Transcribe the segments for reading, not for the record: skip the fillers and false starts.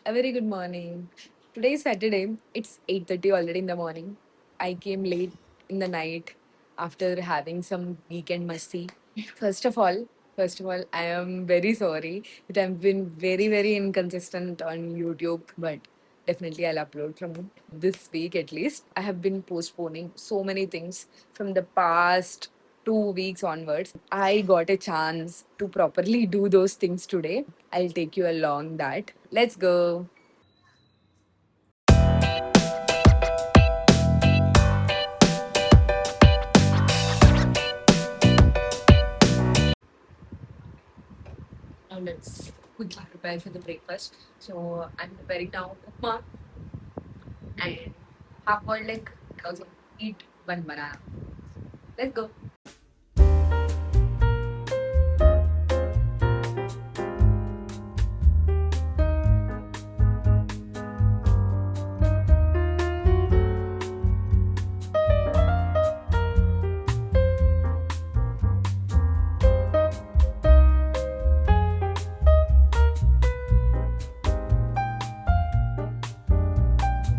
A very good morning. Today is Saturday. It's 8:30 already in the morning. I came late in the night after having some weekend masti. First of all, I am very sorry that I've been very inconsistent on YouTube, but definitely I'll upload from this week at least. I have been postponing so many things from the past 2 weeks onwards. I got a chance to properly do those things today. I'll take you along that. Let's go. Now let's quickly prepare for the breakfast. So I'm preparing now upma and half boiled egg. I also eat one banana. Let's go.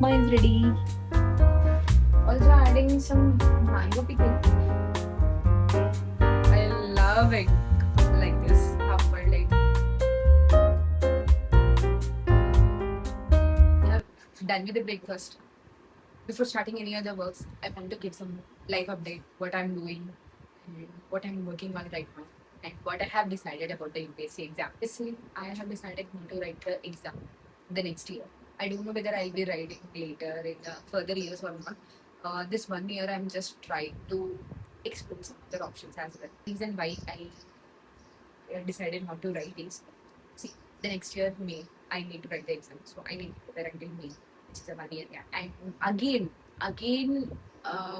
Mine is ready. Also adding some mango pickle. I love egg like this, half boiled egg. We have done with the breakfast. Before starting any other works, I want to give some life update, what I'm doing, and what I'm working on right now, and what I have decided about the UPSC exam. Basically, I have decided not to write the exam the next year. I don't know whether I'll be writing later in the further years or not. This 1 year, I'm just trying to explore some other options as well. Reason why I decided not to write is, see, the next year, May, I need to write the exam. So I need to prepare until May, which is a 1 year gap. And again,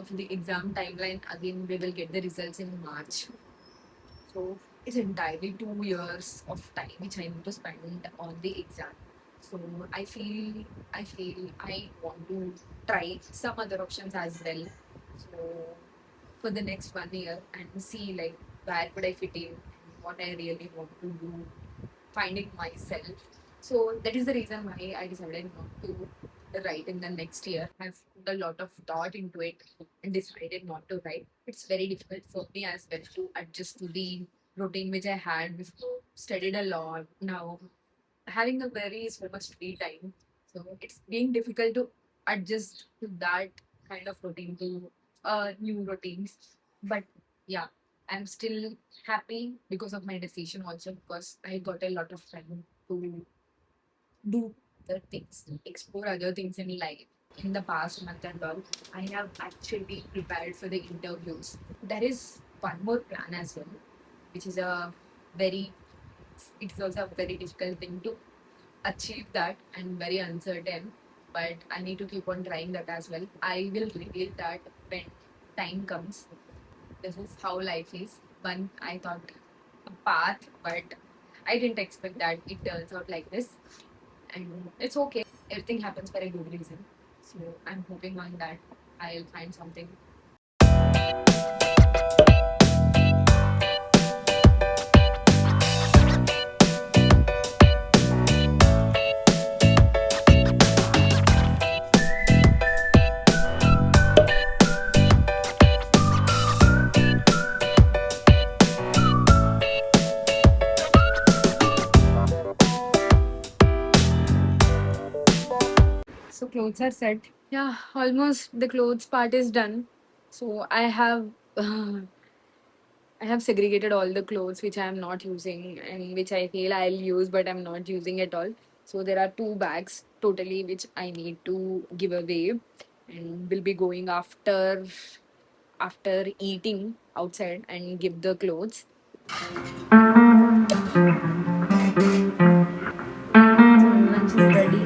for the exam timeline, again, we will get the results in March. So it's entirely 2 years of time which I need to spend on the exam. So I want to try some other options as well. So for the next 1 year and see like where could I fit in, what I really want to do, finding myself. So that is the reason why I decided not to write in the next year. I've put a lot of thought into it and decided not to write. It's very difficult for me as well to adjust to the routine which I had before. Studied a lot. Now having a very so much free time. So it's being difficult to adjust to that kind of routine to new routines. But yeah, I'm still happy because of my decision also because I got a lot of time to do other things, explore other things in life. In the past month and all, I have actually prepared for the interviews. There is one more plan as well, which is a very, it's also a very difficult thing to achieve that and very uncertain. But I need to keep on trying that as well. I will reveal that when time comes. This is how life is. One, I thought a path, but I didn't expect that it turns out like this. And it's okay. Everything happens for a good reason. So I'm hoping on that I'll find something. So clothes are set. Yeah, almost the clothes part is done. So I have segregated all the clothes which I am not using and which I feel I'll use but I'm not using at all. So there are two bags totally which I need to give away and will be going after eating outside and give the clothes. So lunch is ready.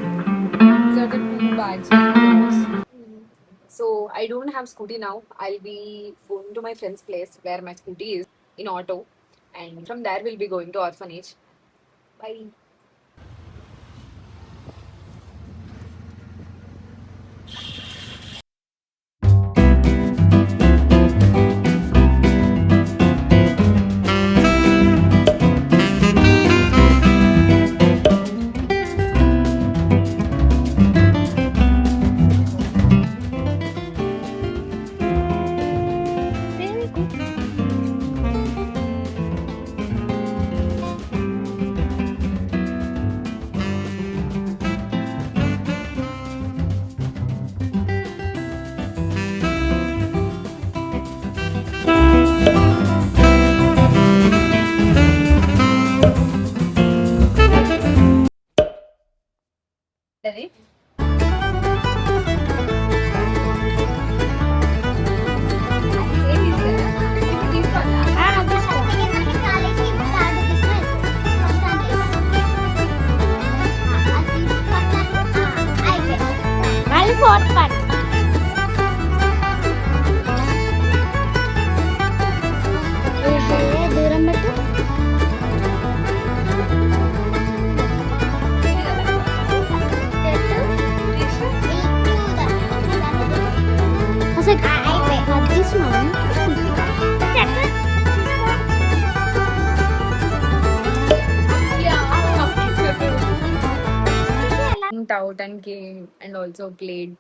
These are the two bags of clothes. So I don't have scooty now. I'll be going to my friend's place where my scooty is in auto, and from there we'll be going to orphanage. Bye. This one. Went out and came and also played.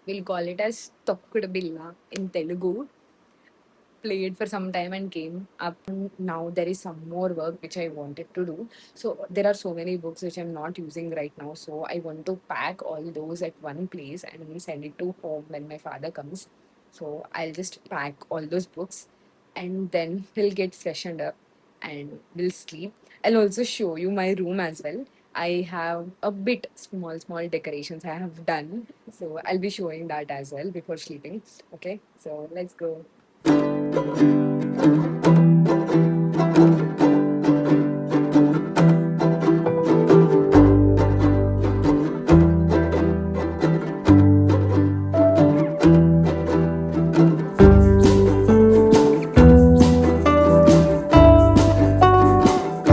We'll call it as Tokkudu Billa in Telugu. Played for some time and came up. Now there is some more work which I wanted to do. So there are so many books which I'm not using right now. So I want to pack all those at one place and send it to home when my father comes. So I'll just pack all those books and then we'll get freshened up and we'll sleep. I'll also show you my room as well. I have a bit small decorations I have done. So I'll be showing that as well before sleeping. Okay, so let's go. I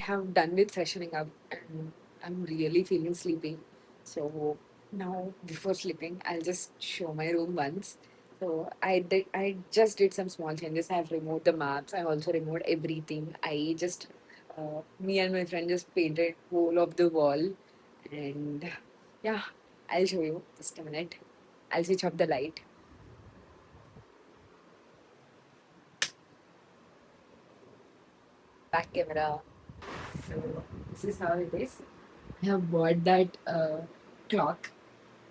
have done with freshening up and I'm really feeling sleepy. So now before sleeping, I'll just show my room once. So I just did some small changes. I have removed the maps. I also removed everything. I just me and my friend just painted whole of the wall, and yeah, I'll show you just a minute. I'll switch off the light. Back camera. So this is how it is. I have bought that clock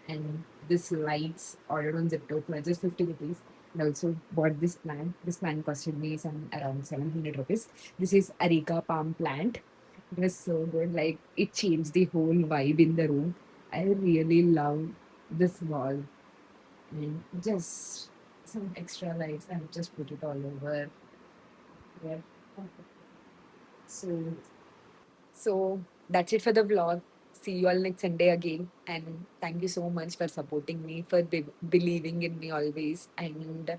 and this lights ordered on Zipto for just 50 rupees. And also bought this plant. This plant costed me some around 700 rupees. This is Areca palm plant. It was so good. Like it changed the whole vibe in the room. I really love this wall. And just some extra lights. I've just put it all over. Yeah. So So that's it for the vlog. See you all next Sunday again. And thank you so much for supporting me, for believing in me always. And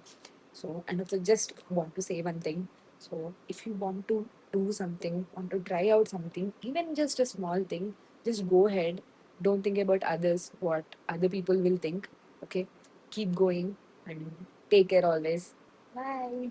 also just want to say one thing. So if you want to do something, want to try out something, even just a small thing, just go ahead. Don't think about others, what other people will think. Okay. Keep going and take care always. Bye.